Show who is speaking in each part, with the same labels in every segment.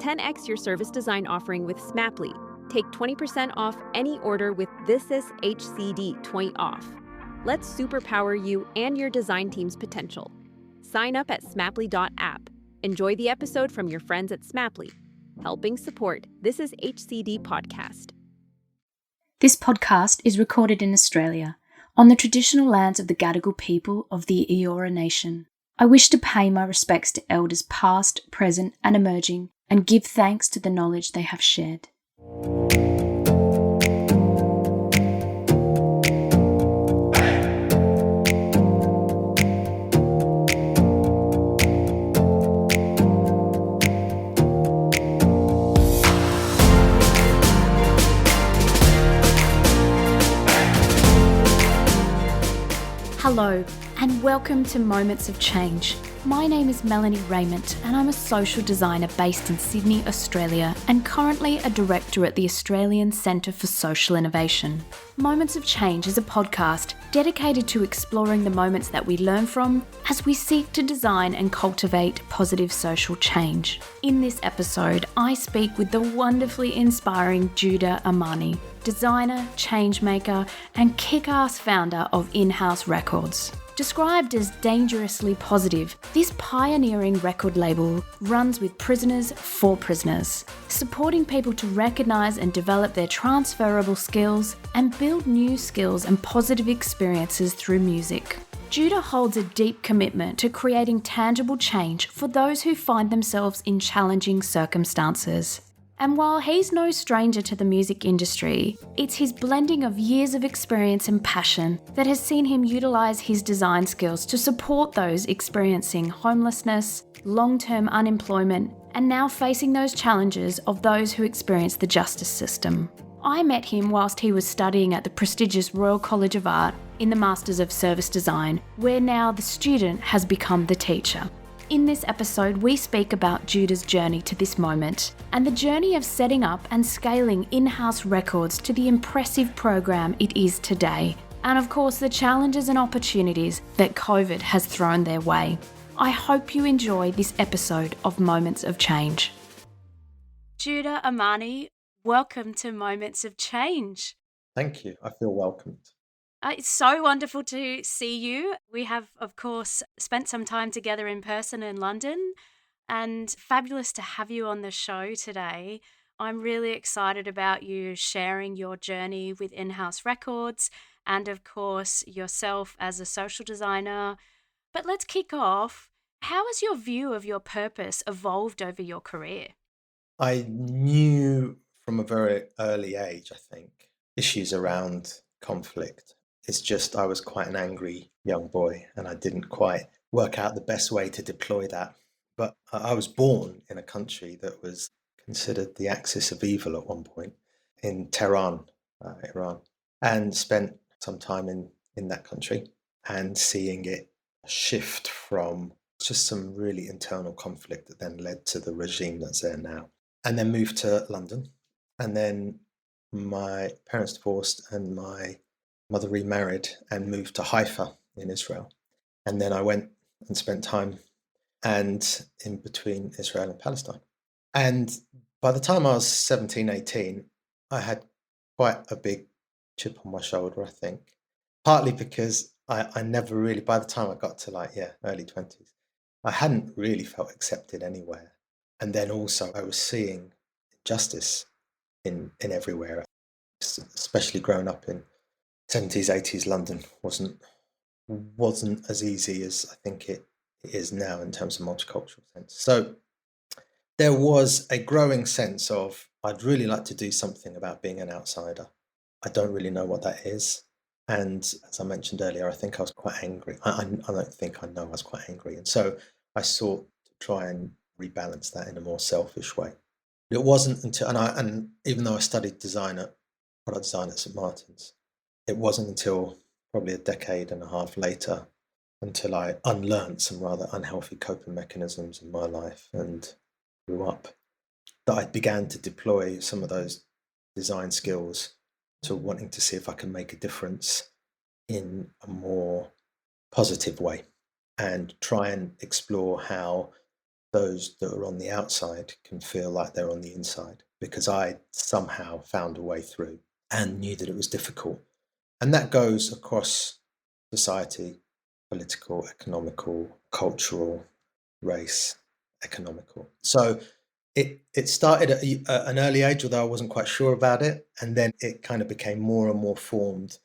Speaker 1: 10x your service design offering with Smapply. Take 20% off any order with This Is HCD 20 off. Let's superpower you and your design team's potential. Sign up at smapply.app. Enjoy the episode from your friends at Smapply, helping support This Is HCD podcast.
Speaker 2: This podcast is recorded in Australia, on the traditional lands of the Gadigal people of the Eora Nation. I wish to pay my respects to elders past, present and emerging, and give thanks to the knowledge they have shared. Hello, and welcome to Moments of Change. My name is Melanie Raymond, and I'm a social designer based in Sydney, Australia, and currently a director at the Australian Centre for Social Innovation. Moments of Change is a podcast dedicated to exploring the moments that we learn from as we seek to design and cultivate positive social change. In this episode, I speak with the wonderfully inspiring Judah Armani, designer, changemaker, and kick-ass founder of In-House Records. Described as dangerously positive, this pioneering record label runs with prisoners for prisoners, supporting people to recognise and develop their transferable skills and build new skills and positive experiences through music. Judah holds a deep commitment to creating tangible change for those who find themselves in challenging circumstances. And while he's no stranger to the music industry, it's his blending of years of experience and passion that has seen him utilise his design skills to support those experiencing homelessness, long-term unemployment, and now facing those challenges of those who experience the justice system. I met him whilst he was studying at the prestigious Royal College of Art in the Masters of Service Design, where now the student has become the teacher. In this episode, we speak about Judah's journey to this moment and the journey of setting up and scaling In-House Records to the impressive program it is today, and of course the challenges and opportunities that COVID has thrown their way. I hope you enjoy this episode of Moments of Change. Judah Armani, welcome to Moments of Change.
Speaker 3: Thank you. I feel welcomed.
Speaker 2: It's so wonderful to see you. We have, of course, spent some time together in person in London, and fabulous to have you on the show today. I'm really excited about you sharing your journey with In-House Records and, of course, yourself as a social designer. But let's kick off. How has your view of your purpose evolved over your career?
Speaker 3: I knew from a very early age, I think, issues around conflict. It's just I was quite an angry young boy and I didn't quite work out the best way to deploy that. But I was born in a country that was considered the axis of evil at one point, in Tehran, Iran, and spent some time in that country and seeing it shift from just some really internal conflict that then led to the regime that's there now. And then moved to London. And then my parents divorced and my mother remarried and moved to Haifa in Israel. And then I went and spent time and in between Israel and Palestine. And by the time I was 17, 18, I had quite a big chip on my shoulder, I think. Partly because I never really, by the time I got to early 20s, I hadn't really felt accepted anywhere. And then also I was seeing justice in everywhere, especially growing up in 70s, 80s London wasn't as easy as I think it is now in terms of multicultural sense. So there was a growing sense of I'd really like to do something about being an outsider. I don't really know what that is. And as I mentioned earlier, I think I was quite angry. I don't think I know I was quite angry. And so I sought to try and rebalance that in a more selfish way. It wasn't until, and even though I studied product design at St. Martin's, it wasn't until probably a decade and a half later until I unlearned some rather unhealthy coping mechanisms in my life and grew up that I began to deploy some of those design skills to wanting to see if I can make a difference in a more positive way and try and explore how those that are on the outside can feel like they're on the inside, because I somehow found a way through and knew that it was difficult. And that goes across society, political, economical, cultural, race, economical. So it started at an early age, although I wasn't quite sure about it. And then it kind of became more and more formed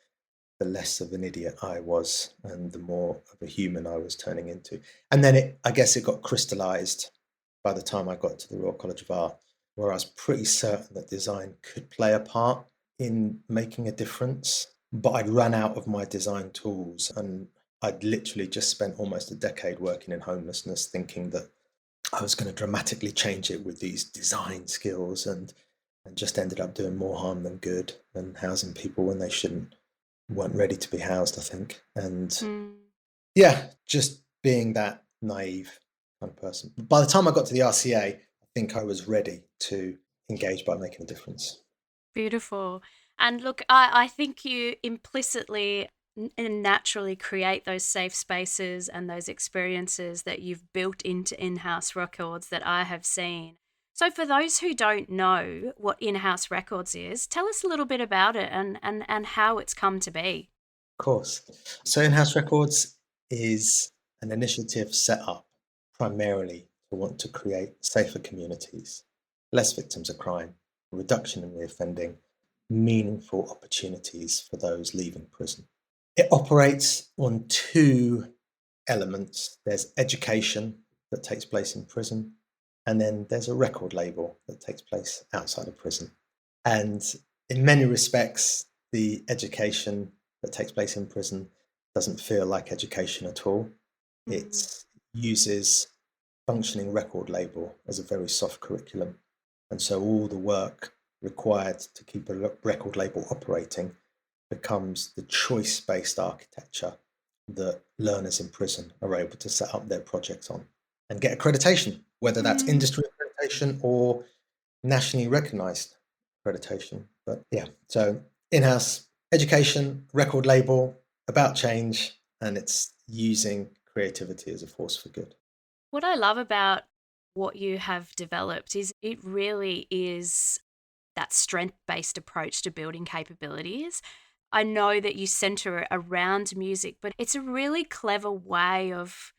Speaker 3: the less of an idiot I was and the more of a human I was turning into. And then I guess it got crystallized by the time I got to the Royal College of Art, where I was pretty certain that design could play a part in making a difference. But I'd run out of my design tools, and I'd literally just spent almost a decade working in homelessness, thinking that I was going to dramatically change it with these design skills, and just ended up doing more harm than good and housing people when they weren't ready to be housed, I think. And yeah, just being that naive kind of person. By the time I got to the RCA, I think I was ready to engage by making a difference.
Speaker 2: Beautiful. And look, I think you implicitly and naturally create those safe spaces and those experiences that you've built into in-house records that I have seen. So for those who don't know what in-house records is, tell us a little bit about it and how it's come to be.
Speaker 3: Of course. So In-House Records is an initiative set up primarily to want to create safer communities, less victims of crime, a reduction in reoffending, meaningful opportunities for those leaving prison. It operates on two elements. There's education that takes place in prison, and then there's a record label that takes place outside of prison. And in many respects, the education that takes place in prison doesn't feel like education at all. It uses functioning record label as a very soft curriculum. And so all the work required to keep a record label operating becomes the choice-based architecture that learners in prison are able to set up their projects on and get accreditation, whether that's industry accreditation or nationally recognized accreditation. But yeah, so in-house education, record label, about change, and it's using creativity as a force for good.
Speaker 2: What I love about what you have developed is it really is that strength-based approach to building capabilities. I know that you center it around music, but it's a really clever way of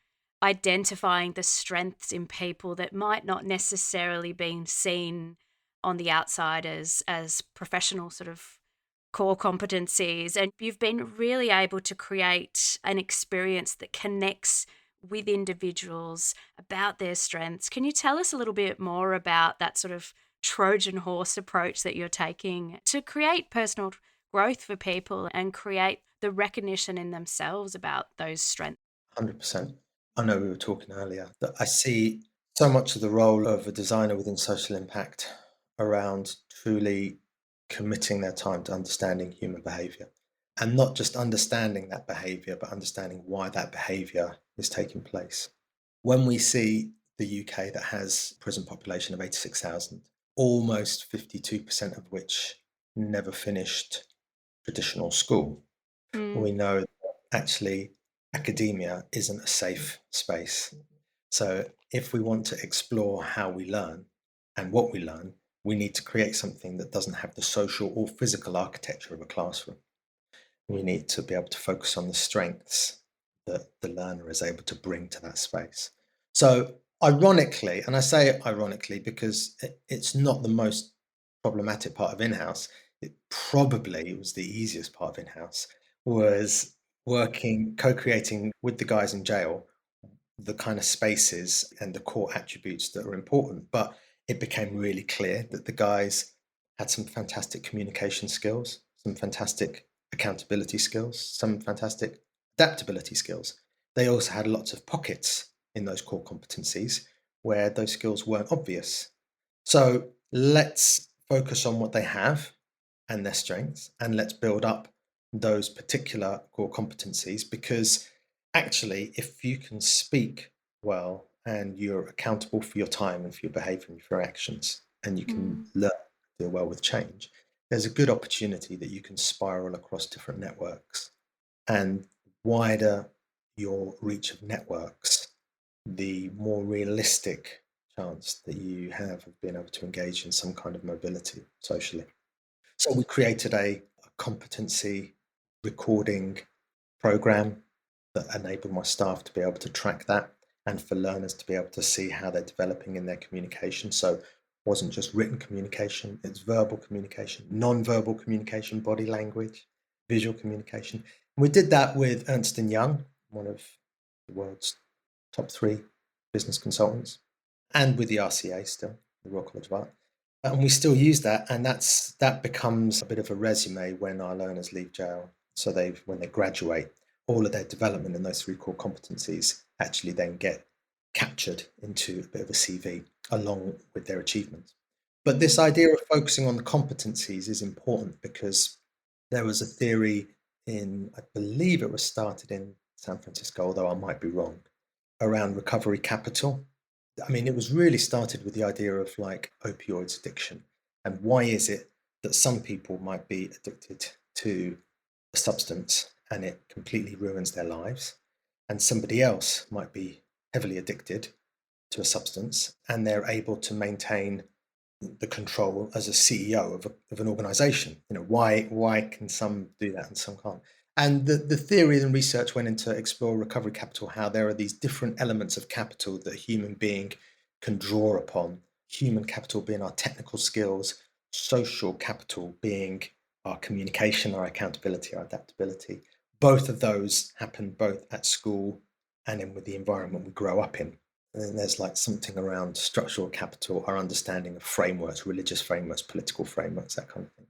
Speaker 2: identifying the strengths in people that might not necessarily be seen on the outside as professional sort of core competencies. And you've been really able to create an experience that connects with individuals about their strengths. Can you tell us a little bit more about that sort of Trojan horse approach that you're taking to create personal growth for people and create the recognition in themselves about those strengths?
Speaker 3: 100%. I know we were talking earlier that I see so much of the role of a designer within social impact around truly committing their time to understanding human behavior, and not just understanding that behavior, but understanding why that behavior is taking place. When we see the UK that has a prison population of 86,000, almost 52% of which never finished traditional school, we know that actually academia isn't a safe space. So if we want to explore how we learn and what we learn, we need to create something that doesn't have the social or physical architecture of a classroom. We need to be able to focus on the strengths that the learner is able to bring to that space. So ironically, and I say ironically because it's not the most problematic part of in-house, it probably was the easiest part of in-house, was co-creating with the guys in jail the kind of spaces and the core attributes that are important. But it became really clear that the guys had some fantastic communication skills, some fantastic accountability skills, some fantastic adaptability skills. They also had lots of pockets in those core competencies where those skills weren't obvious. So let's focus on what they have and their strengths, and let's build up those particular core competencies, because actually, if you can speak well and you're accountable for your time and for your behavior and for your actions, and you can learn to deal well with change, there's a good opportunity that you can spiral across different networks. And wider your reach of networks, the more realistic chance that you have of being able to engage in some kind of mobility socially. So we created a competency recording program that enabled my staff to be able to track that and for learners to be able to see how they're developing in their communication. So it wasn't just written communication, it's verbal communication, non-verbal communication, body language, visual communication. And we did that with Ernst & Young, one of the world's top 3 business consultants, and with the RCA still, the Royal College of Art. And we still use that, and that becomes a bit of a resume when our learners leave jail. So when they graduate, all of their development in those 3 core competencies actually then get captured into a bit of a CV along with their achievements. But this idea of focusing on the competencies is important because there was a theory I believe it was started in San Francisco, although I might be wrong, around recovery capital. I mean, it was really started with the idea of like opioids addiction. And why is it that some people might be addicted to a substance and it completely ruins their lives, and somebody else might be heavily addicted to a substance and they're able to maintain the control as a CEO of an organization? Why can some do that and some can't? And the theory and research went into explore recovery capital, how there are these different elements of capital that a human being can draw upon. Human capital being our technical skills, social capital being our communication, our accountability, our adaptability. Both of those happen both at school and in with the environment we grow up in. And then there's like something around structural capital, our understanding of frameworks, religious frameworks, political frameworks, that kind of thing.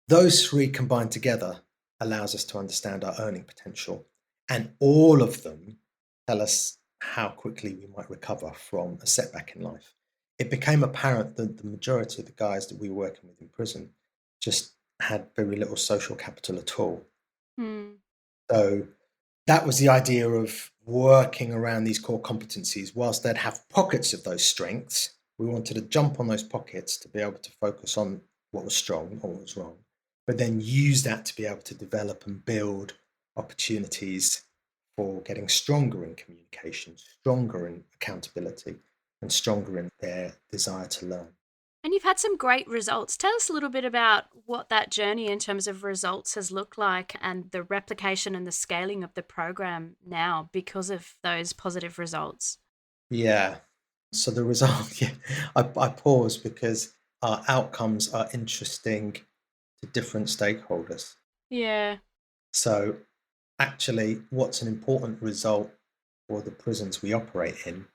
Speaker 3: Those 3 combined together allows us to understand our earning potential. And all of them tell us how quickly we might recover from a setback in life. It became apparent that the majority of the guys that we were working with in prison just had very little social capital at all. So that was the idea of working around these core competencies. Whilst they'd have pockets of those strengths, we wanted to jump on those pockets to be able to focus on what was strong or what was wrong, but then use that to be able to develop and build opportunities for getting stronger in communication, stronger in accountability, and stronger in their desire to learn.
Speaker 2: And you've had some great results. Tell us a little bit about what that journey in terms of results has looked like and the replication and the scaling of the program now because of those positive results.
Speaker 3: Yeah. So the result, yeah, I pause because our outcomes are interesting to different stakeholders.
Speaker 2: Yeah.
Speaker 3: So actually, what's an important result for the prisons we operate in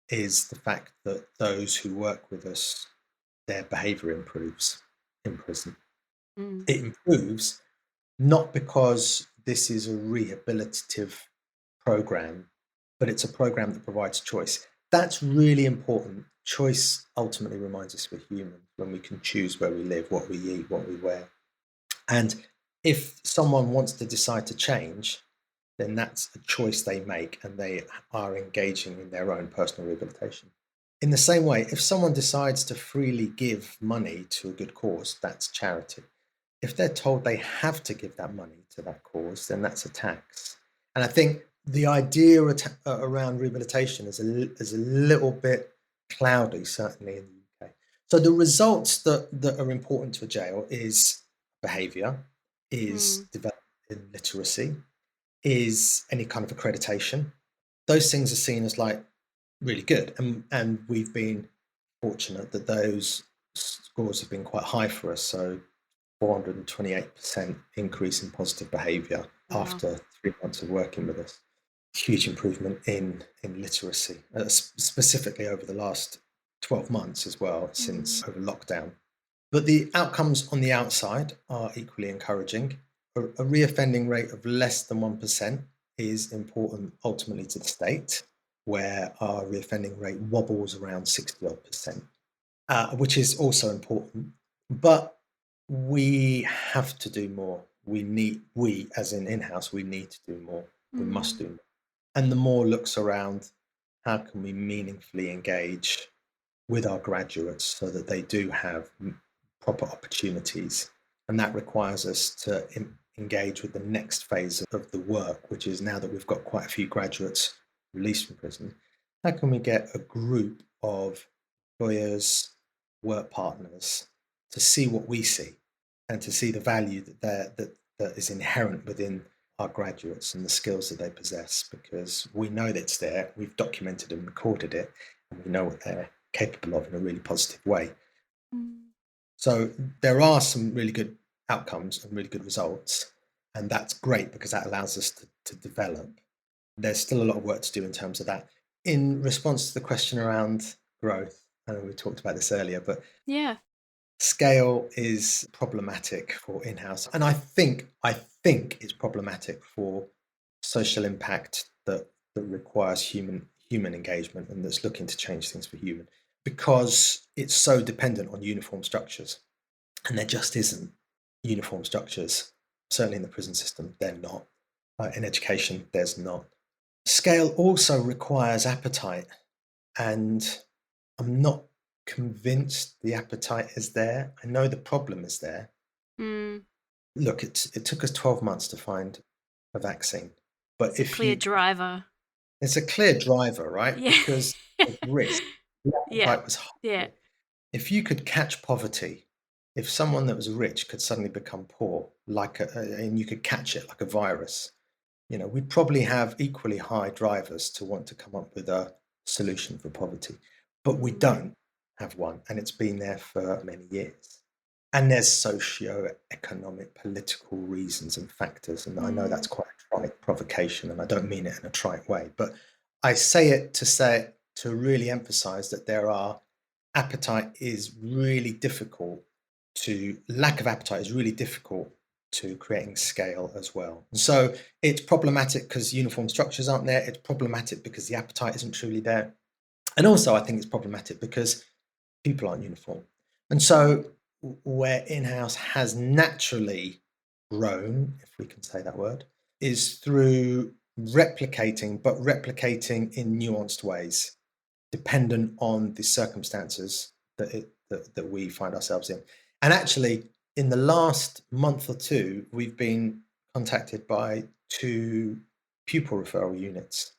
Speaker 3: is the fact that those who work with us, their behavior improves in prison. It improves not because this is a rehabilitative program, but it's a program that provides choice. That's really important. Choice ultimately reminds us we're human when we can choose where we live, what we eat, what we wear. And if someone wants to decide to change, then that's a choice they make and they are engaging in their own personal rehabilitation. In the same way, if someone decides to freely give money to a good cause, that's charity. If they're told they have to give that money to that cause, then that's a tax. And I think the idea around rehabilitation is a little bit cloudy, certainly in the UK. So the results that are important to a jail is behaviour, is development in literacy, is any kind of accreditation. Those things are seen as like really good. And we've been fortunate that those scores have been quite high for us. So 428% increase in positive behaviour after 3 months of working with us. Huge improvement in literacy, specifically over the last 12 months as well, since over lockdown. But the outcomes on the outside are equally encouraging. A reoffending rate of less than 1% is important ultimately to the state, where our reoffending rate wobbles around 60-odd%, which is also important. But we have to do more. We as in-house, we need to do more. We must do more. And the more looks around, how can we meaningfully engage with our graduates so that they do have proper opportunities? And that requires us to engage with the next phase of the work, which is now that we've got quite a few graduates released from prison, How can we get a group of employers, work partners to see what we see and to see the value that is inherent within our graduates and the skills that they possess? Because we know that it's there, we've documented and recorded it, and we know what they're capable of in a really positive way. So there are some really good outcomes and really good results, and that's great because that allows us to develop. There's still a lot of work to do in terms of that. In response to the question around growth, I know we talked about this earlier, but
Speaker 2: Yeah.
Speaker 3: scale is problematic for in-house, and I think it's problematic for social impact that requires human engagement and that's looking to change things for human, because it's so dependent on uniform structures, and there just isn't uniform structures. Certainly in the prison system, they're not. In education, there's not. Scale also requires appetite, and I'm not convinced the appetite is there. I know the problem is there.
Speaker 2: Mm.
Speaker 3: Look, it took us 12 months to find a vaccine, but
Speaker 2: It's a clear driver.
Speaker 3: it's a clear driver, right?
Speaker 2: Yeah.
Speaker 3: Because of risk. The
Speaker 2: Yeah.
Speaker 3: appetite was
Speaker 2: Yeah.
Speaker 3: high. If you could catch poverty, if someone that was rich could suddenly become poor, and you could catch it like a virus, we'd probably have equally high drivers to want to come up with a solution for poverty. But we don't have one, and it's been there for many years. And there's socio-economic, political reasons and factors, and I know that's quite a trite provocation, and I don't mean it in a trite way, but I say it to really emphasize that lack of appetite is really difficult to creating scale as well. And so it's problematic because uniform structures aren't there. It's problematic because the appetite isn't truly there. And also I think it's problematic because people aren't uniform. And so where in-house has naturally grown, if we can say that word, is through replicating, but replicating in nuanced ways, dependent on the circumstances that we find ourselves in. And actually, in the last month or two, we've been contacted by 2 pupil referral units.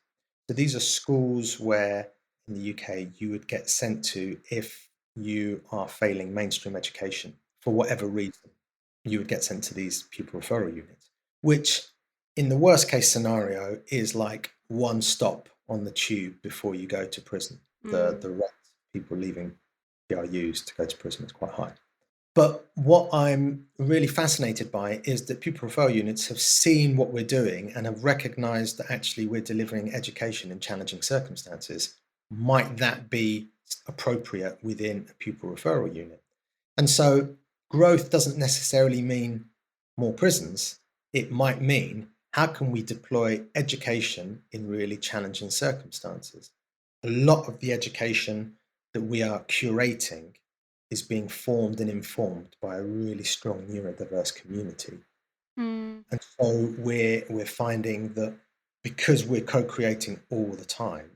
Speaker 3: So these are schools where in the UK you would get sent to if you are failing mainstream education for whatever reason. You would get sent to these pupil referral units, which in the worst case scenario is like one stop on the tube before you go to prison. The rate of people leaving PRUs to go to prison is quite high. But what I'm really fascinated by is that pupil referral units have seen what we're doing and have recognised that actually we're delivering education in challenging circumstances. Might that be appropriate within a pupil referral unit? And so growth doesn't necessarily mean more prisons. It might mean, how can we deploy education in really challenging circumstances? A lot of the education that we are curating is being formed and informed by a really strong neurodiverse community. And so we're finding that because we're co-creating all the time,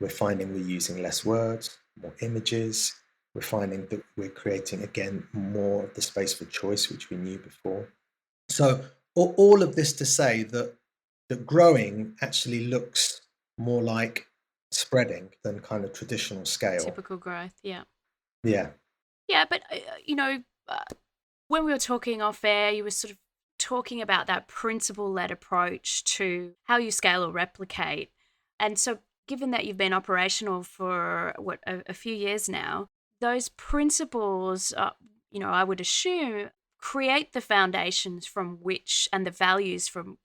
Speaker 3: we're finding we're using less words, more images. We're finding that we're creating, again, more of the space for choice, which we knew before. So all of this to say that growing actually looks more like spreading than kind of traditional scale.
Speaker 2: Typical growth. Yeah.
Speaker 3: Yeah.
Speaker 2: Yeah, but when we were talking off air, you were sort of talking about that principle-led approach to how you scale or replicate. And so given that you've been operational for a few years now, those principles, I would assume, create the foundations from which, and the values from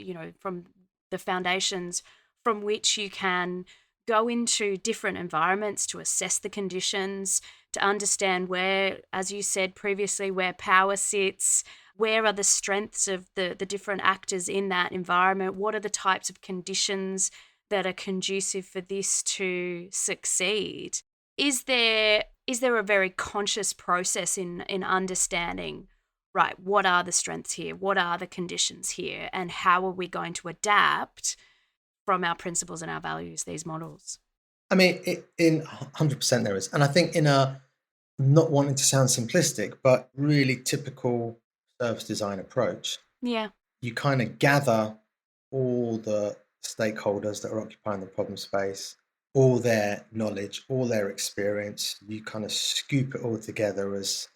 Speaker 2: the foundations from which you can go into different environments to assess the conditions, to understand where, as you said previously, where power sits, where are the strengths of the different actors in that environment, what are the types of conditions that are conducive for this to succeed. Is there a very conscious process in understanding, right, what are the strengths here, what are the conditions here, and how are we going to adapt from our principles and our values, these models?
Speaker 3: I mean, in 100% there is. And I think in a, not wanting to sound simplistic, but really typical service design approach,
Speaker 2: Yeah.
Speaker 3: you kind of gather all the stakeholders that are occupying the problem space, all their knowledge, all their experience. You kind of scoop it all together as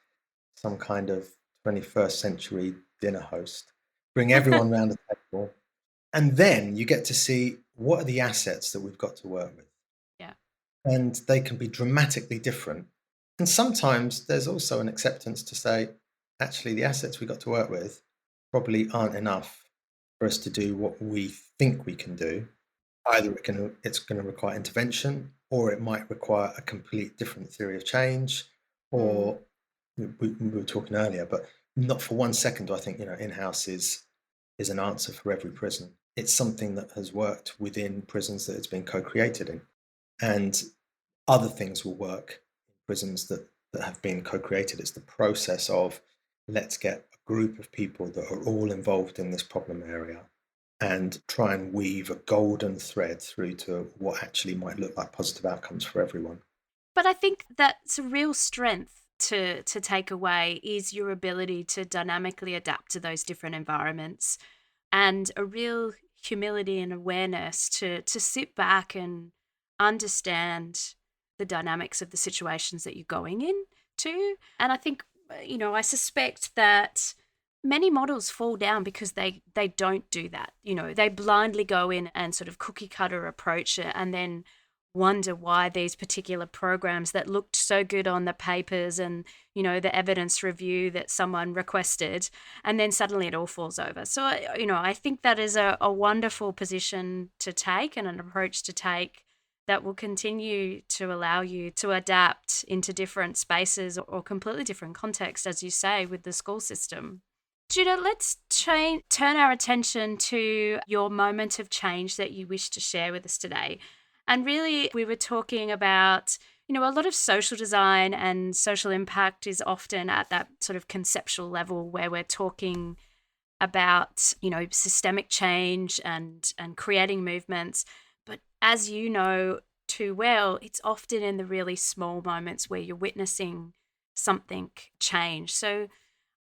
Speaker 3: some kind of 21st century dinner host. Bring everyone around the table, and then you get to see what are the assets that we've got to work with.
Speaker 2: Yeah.
Speaker 3: And they can be dramatically different. And sometimes there's also an acceptance to say, actually, the assets we got to work with probably aren't enough for us to do what we think we can do. Either it's going to require intervention, or it might require a complete different theory of change, or we were talking earlier, but not for 1 second do I think in-house is an answer for every prison. It's something that has worked within prisons that it's been co-created in, and other things will work in prisons that have been co-created. It's the process of, let's get a group of people that are all involved in this problem area and try and weave a golden thread through to what actually might look like positive outcomes for everyone.
Speaker 2: But I think that's a real strength to take away, is your ability to dynamically adapt to those different environments, and a real humility and awareness to sit back and understand the dynamics of the situations that you're going into. And I think, I suspect that many models fall down because they don't do that. They blindly go in and sort of cookie cutter approach it, and then wonder why these particular programs that looked so good on the papers and the evidence review that someone requested, and then suddenly it all falls over. So I think that is a wonderful position to take, and an approach to take that will continue to allow you to adapt into different spaces or completely different contexts, as you say, with the school system. Judah, let's turn our attention to your moment of change that you wish to share with us today. And really, we were talking about, a lot of social design and social impact is often at that sort of conceptual level where we're talking about, systemic change and creating movements. But as you know too well, it's often in the really small moments where you're witnessing something change. So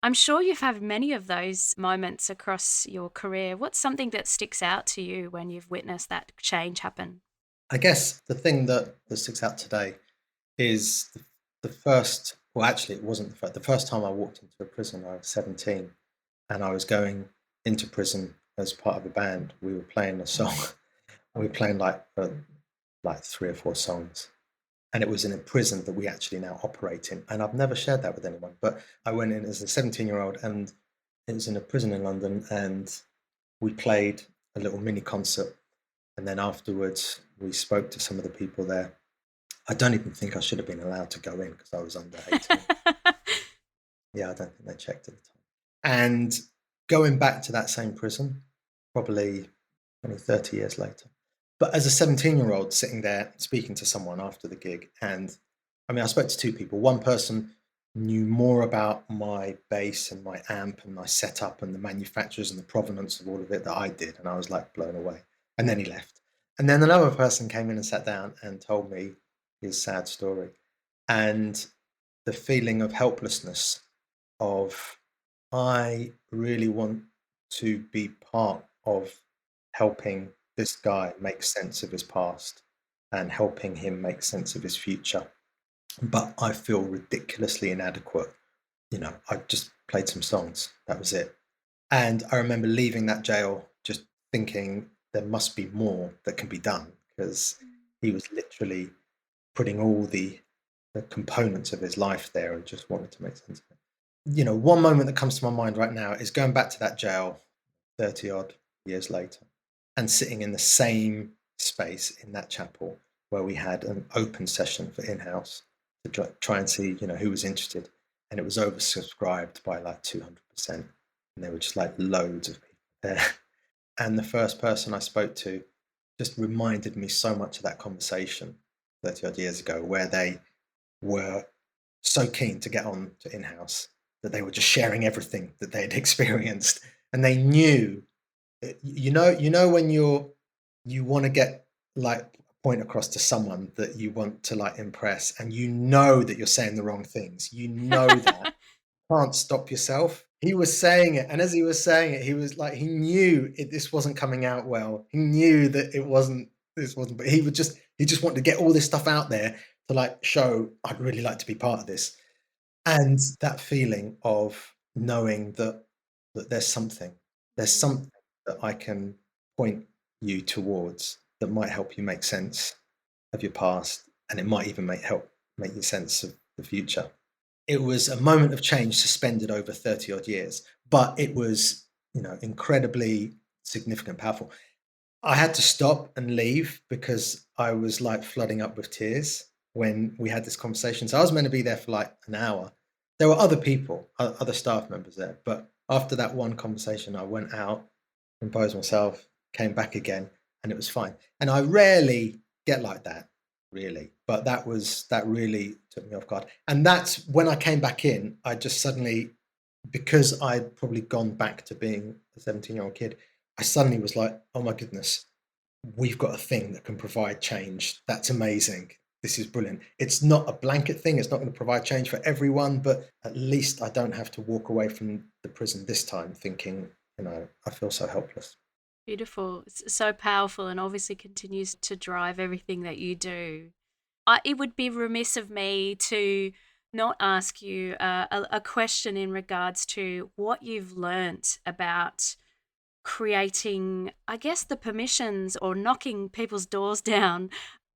Speaker 2: I'm sure you've had many of those moments across your career. What's something that sticks out to you when you've witnessed that change happen?
Speaker 3: I guess the thing that sticks out today is the first, well, actually, it wasn't the first time I walked into a prison. I was 17, and I was going into prison as part of a band. We were playing a song. We were playing like 3 or 4 songs, and it was in a prison that we actually now operate in. And I've never shared that with anyone, but I went in as a 17-year-old, and it was in a prison in London, and we played a little mini concert. And then afterwards, we spoke to some of the people there. I don't even think I should have been allowed to go in because I was under 18. Yeah, I don't think they checked at the time. And going back to that same prison, probably 20, 30 years later. But as a 17-year-old sitting there speaking to someone after the gig, and I spoke to 2 people. One person knew more about my bass and my amp and my setup and the manufacturers and the provenance of all of it that I did. And I was like blown away. And then he left. And then another person came in and sat down and told me his sad story. And the feeling of helplessness of, I really want to be part of helping this guy make sense of his past and helping him make sense of his future. But I feel ridiculously inadequate. I just played some songs. That was it. And I remember leaving that jail just thinking there must be more that can be done, because he was literally putting all the components of his life there and just wanted to make sense of it. One moment that comes to my mind right now is going back to that jail 30 odd years later and sitting in the same space in that chapel where we had an open session for in-house to try and see, who was interested. And it was oversubscribed by like 200%. And there were just like loads of people there. And the first person I spoke to just reminded me so much of that conversation 30 odd years ago, where they were so keen to get on to in-house that they were just sharing everything that they had experienced. And they knew, when you want to get like a point across to someone that you want to like impress, and that you're saying the wrong things, that can't stop yourself. He was saying it, and as he was saying it, he was like, he knew this wasn't coming out well. He knew that it wasn't this wasn't, but he just wanted to get all this stuff out there to like show I'd really like to be part of this. And that feeling of knowing that there's something that I can point you towards that might help you make sense of your past, and it might even help make you sense of the future. It was a moment of change suspended over 30 odd years, but it was, incredibly significant, powerful. I had to stop and leave because I was like flooding up with tears when we had this conversation. So I was meant to be there for like an hour. There were other people, other staff members there, but after that one conversation, I went out, composed myself, came back again, and it was fine. And I rarely get like that, really, but that really took me off guard. And that's when I came back in, I just suddenly, because I'd probably gone back to being a 17-year-old kid, I suddenly was like, oh my goodness, we've got a thing that can provide change. That's amazing. This is brilliant. It's not a blanket thing. It's not going to provide change for everyone, but at least I don't have to walk away from the prison this time thinking, I feel so helpless.
Speaker 2: Beautiful. It's so powerful and obviously continues to drive everything that you do. It would be remiss of me to not ask you a question in regards to what you've learnt about creating, I guess, the permissions or knocking people's doors down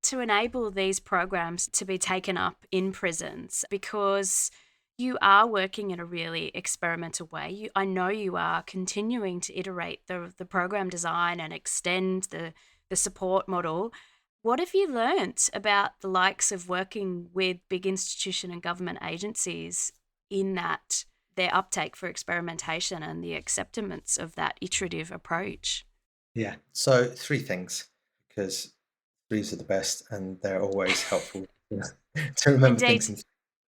Speaker 2: to enable these programs to be taken up in prisons, because you are working in a really experimental way. I know you are continuing to iterate the program design and extend the support model. What have you learnt about the likes of working with big institution and government agencies in that their uptake for experimentation and the acceptance of that iterative approach?
Speaker 3: Yeah. So 3 things, because 3s are the best and they're always helpful to remember
Speaker 2: Indeed.
Speaker 3: things.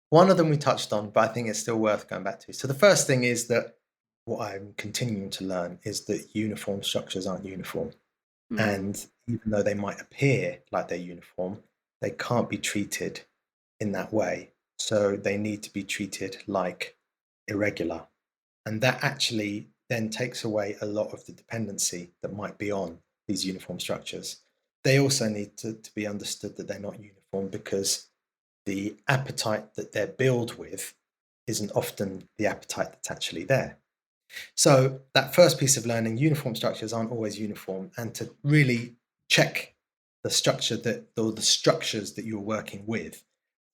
Speaker 3: One of them we touched on, but I think it's still worth going back to. So the first thing is that what I'm continuing to learn is that uniform structures aren't uniform. And even though they might appear like they're uniform, they can't be treated in that way. So they need to be treated like irregular. And that actually then takes away a lot of the dependency that might be on these uniform structures. They also need to be understood that they're not uniform because the appetite that they're billed with isn't often the appetite that's actually there. So that first piece of learning, uniform structures aren't always uniform, and to really check the structures that you're working with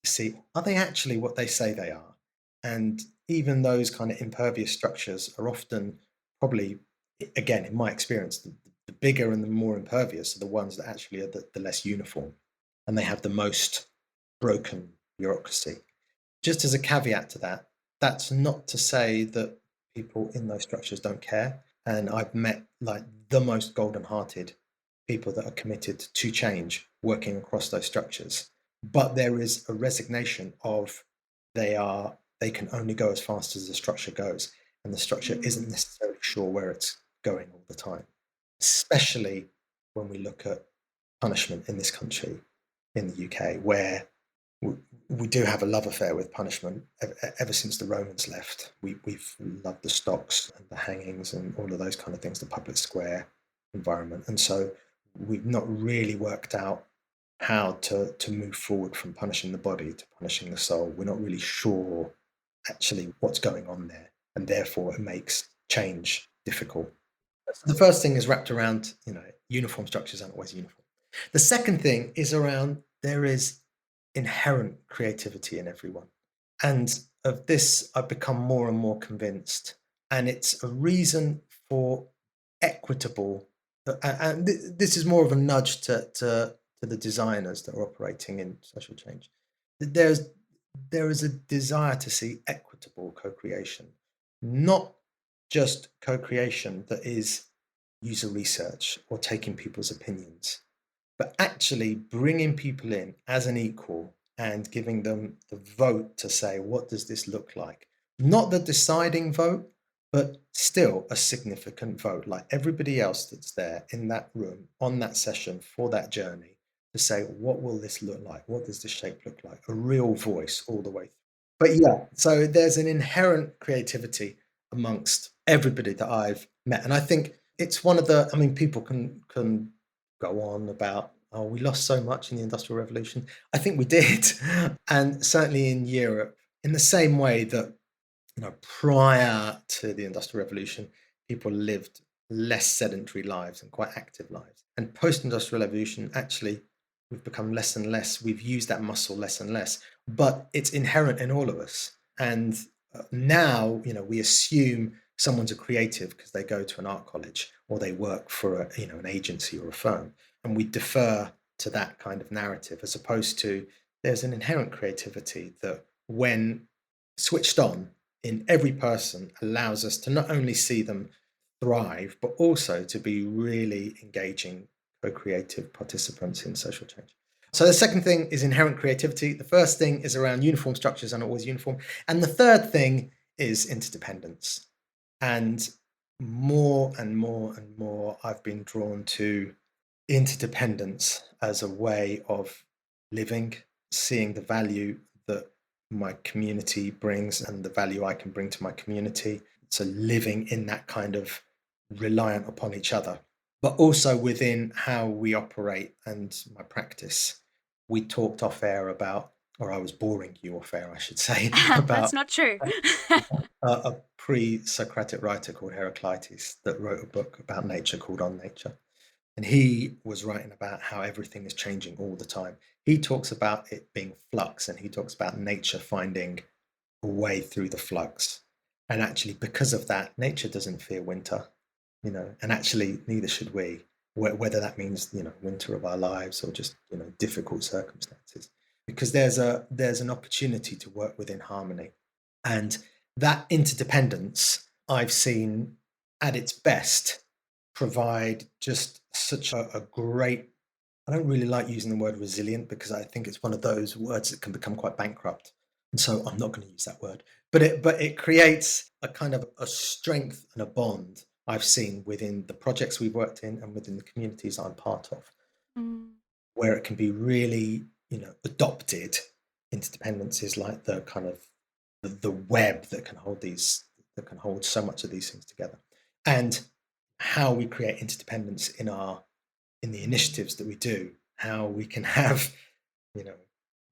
Speaker 3: to see, are they actually what they say they are? And even those kind of impervious structures are often probably, again, in my experience, the bigger and the more impervious are the ones that actually are the less uniform, and they have the most broken bureaucracy. Just as a caveat to that, that's not to say that people in those structures don't care. And I've met like the most golden-hearted people that are committed to change working across those structures. But there is a resignation of they can only go as fast as the structure goes. And the structure isn't necessarily sure where it's going all the time, especially when we look at punishment in this country, in the UK, where we do have a love affair with punishment. Ever since the Romans left, we've loved the stocks and the hangings and all of those kind of things, the public square environment. And so we've not really worked out how to move forward from punishing the body to punishing the soul. We're not really sure actually what's going on there, and therefore it makes change difficult. So the first thing is wrapped around, uniform structures aren't always uniform. The second thing is around there is inherent creativity in everyone. And of this, I've become more and more convinced. And it's a reason for equitable, and this is more of a nudge to the designers that are operating in social change. There is a desire to see equitable co-creation, not just co-creation that is user research or taking people's opinions, but actually bringing people in as an equal and giving them the vote to say, what does this look like? Not the deciding vote, but still a significant vote, like everybody else that's there in that room, on that session, for that journey, to say, what will this look like? What does this shape look like? A real voice all the way through. But yeah, so there's an inherent creativity amongst everybody that I've met. And I think it's one of the, people can go on about oh, we lost so much in the Industrial Revolution. I think we did. And certainly in Europe, in the same way that, prior to the Industrial Revolution, people lived less sedentary lives and quite active lives. And post-Industrial Revolution, actually, we've become less and less. We've used that muscle less and less, but it's inherent in all of us. And now, we assume someone's a creative because they go to an art college or they work for an agency or a firm, and we defer to that kind of narrative, as opposed to there's an inherent creativity that, when switched on in every person, allows us to not only see them thrive, but also to be really engaging co-creative participants in social change. So the second thing is inherent creativity. The first thing is around uniform structures and always uniform. And the third thing is interdependence. And more and more and more, I've been drawn to interdependence as a way of living, seeing the value that my community brings and the value I can bring to my community. So living in that kind of reliant upon each other, but also within how we operate and my practice. We talked off air about, or I was boring you off air, I should say,
Speaker 2: That's
Speaker 3: about
Speaker 2: not true.
Speaker 3: a pre-Socratic writer called Heraclitus that wrote a book about nature called On Nature. And he was writing about how everything is changing all the time. He talks about it being flux, and he talks about nature finding a way through the flux. And actually, because of that, nature doesn't fear winter, and actually neither should we, whether that means, winter of our lives or just, difficult circumstances, because there's an opportunity to work within harmony. And that interdependence, I've seen at its best, provide just such a great, I don't really like using the word resilient because I think it's one of those words that can become quite bankrupt. And so I'm not going to use that word, but it creates a kind of a strength and a bond I've seen within the projects we've worked in and within the communities I'm part of, where it can be really, adopted. Interdependence is like the kind of the web that can hold so much of these things together. And how we create interdependence in the initiatives that we do, how we can have,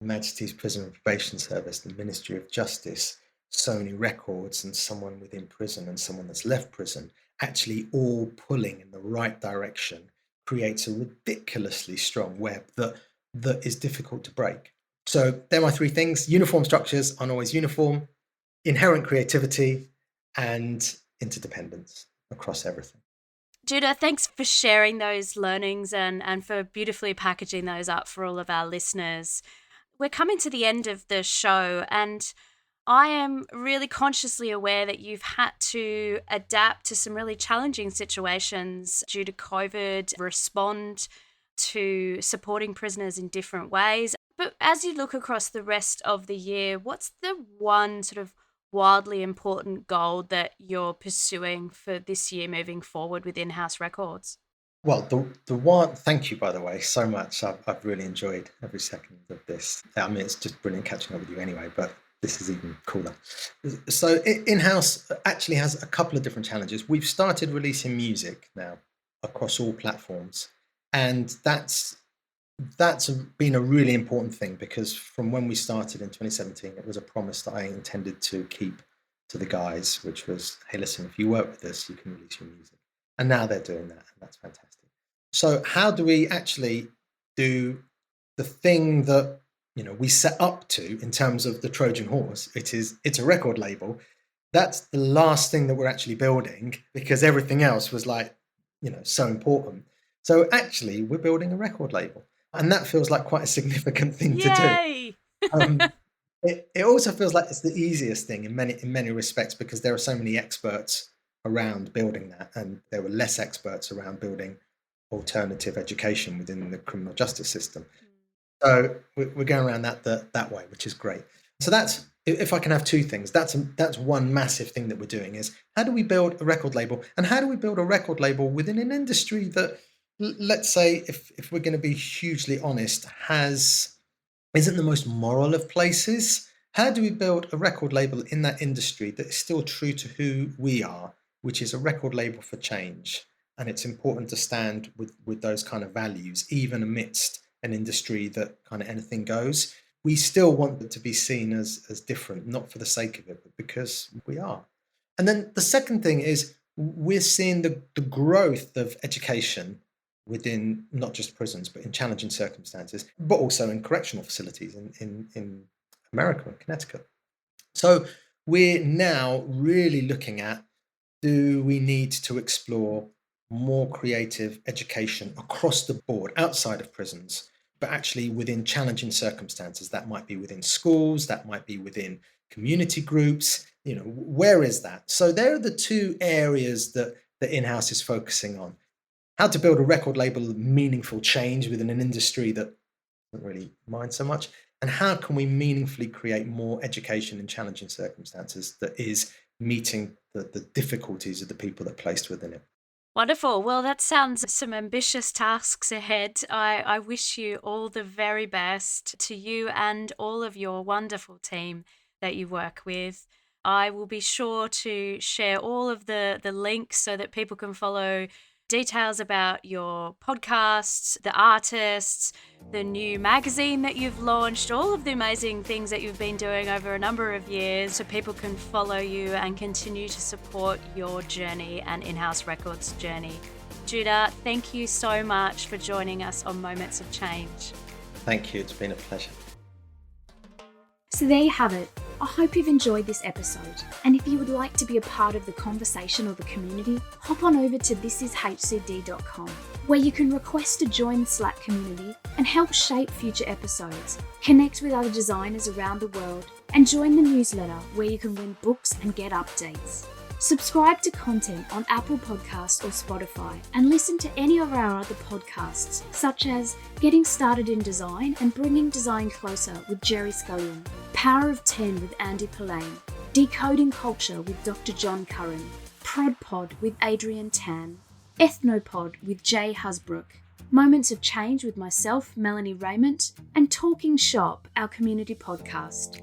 Speaker 3: Majesty's Prison and Probation Service, the Ministry of Justice, Sony Records, and someone within prison and someone that's left prison, actually all pulling in the right direction, creates a ridiculously strong web that is difficult to break. So they're my three things: uniform structures aren't always uniform, inherent creativity, and interdependence across everything.
Speaker 2: Judah, thanks for sharing those learnings and for beautifully packaging those up for all of our listeners. We're coming to the end of the show, and I am really consciously aware that you've had to adapt to some really challenging situations due to COVID, respond to supporting prisoners in different ways. But as you look across the rest of the year, what's the one sort of wildly important goal that you're pursuing for this year moving forward with In-House Records?
Speaker 3: Well, the one, thank you, by the way, so much. I've really enjoyed every second of this. I mean, it's just brilliant catching up with you anyway, but this is even cooler. So In-House actually has a couple of different challenges. We've started releasing music now across all platforms, and that's been a really important thing, because from when we started in 2017, it was a promise that I intended to keep to the guys, which was, hey, listen, if you work with us, you can release your music. And now they're doing that, and that's fantastic. So how do we actually do the thing that, we set up to in terms of the Trojan horse? It's a record label. That's the last thing that we're actually building, because everything else was like, so important. So actually, we're building a record label. And that feels like quite a significant thing to do. It also feels like it's the easiest thing in many respects, because there are so many experts around building that, and there were less experts around building alternative education within the criminal justice system. So we're going around that way, which is great. So that's, if I can have two things, that's one massive thing that we're doing, is how do we build a record label, and how do we build a record label within an industry that, let's say, if we're going to be hugely honest, isn't the most moral of places. How do we build a record label in that industry that is still true to who we are, which is a record label for change, and it's important to stand with those kind of values, even amidst an industry that kind of anything goes. We still want it to be seen as different, not for the sake of it, but because we are. And then the second thing is we're seeing the growth of education within not just prisons, but in challenging circumstances, but also in correctional facilities in America and Connecticut. So we're now really looking at, do we need to explore more creative education across the board outside of prisons, but actually within challenging circumstances? That might be within schools, that might be within community groups. Where is that? So there are the two areas that the in-house is focusing on. How to build a record label of meaningful change within an industry that doesn't really mind so much, and how can we meaningfully create more education in challenging circumstances that is meeting the difficulties of the people that are placed within it.
Speaker 2: Wonderful. Well, that sounds some ambitious tasks ahead. I wish you all the very best, to you and all of your wonderful team that you work with. I will be sure to share all of the links so that people can follow details about your podcasts, the artists, the new magazine that you've launched, all of the amazing things that you've been doing over a number of years, so people can follow you and continue to support your journey and In-House Records journey. Judah, thank you so much for joining us on Moments of Change.
Speaker 3: Thank you. It's been a pleasure.
Speaker 2: So there you have it. I hope you've enjoyed this episode, and if you would like to be a part of the conversation or the community, hop on over to thisishcd.com, where you can request to join the Slack community and help shape future episodes, connect with other designers around the world, and join the newsletter where you can win books and get updates. Subscribe to content on Apple Podcasts or Spotify and listen to any of our other podcasts, such as Getting Started in Design and Bringing Design Closer with Gerry Scullion, Power of 10 with Andy Pillane, Decoding Culture with Dr. John Curran, Prod Pod with Adrian Tan, Ethnopod with Jay Husbrook, Moments of Change with myself, Melanie Raymond, and Talking Shop, our community podcast.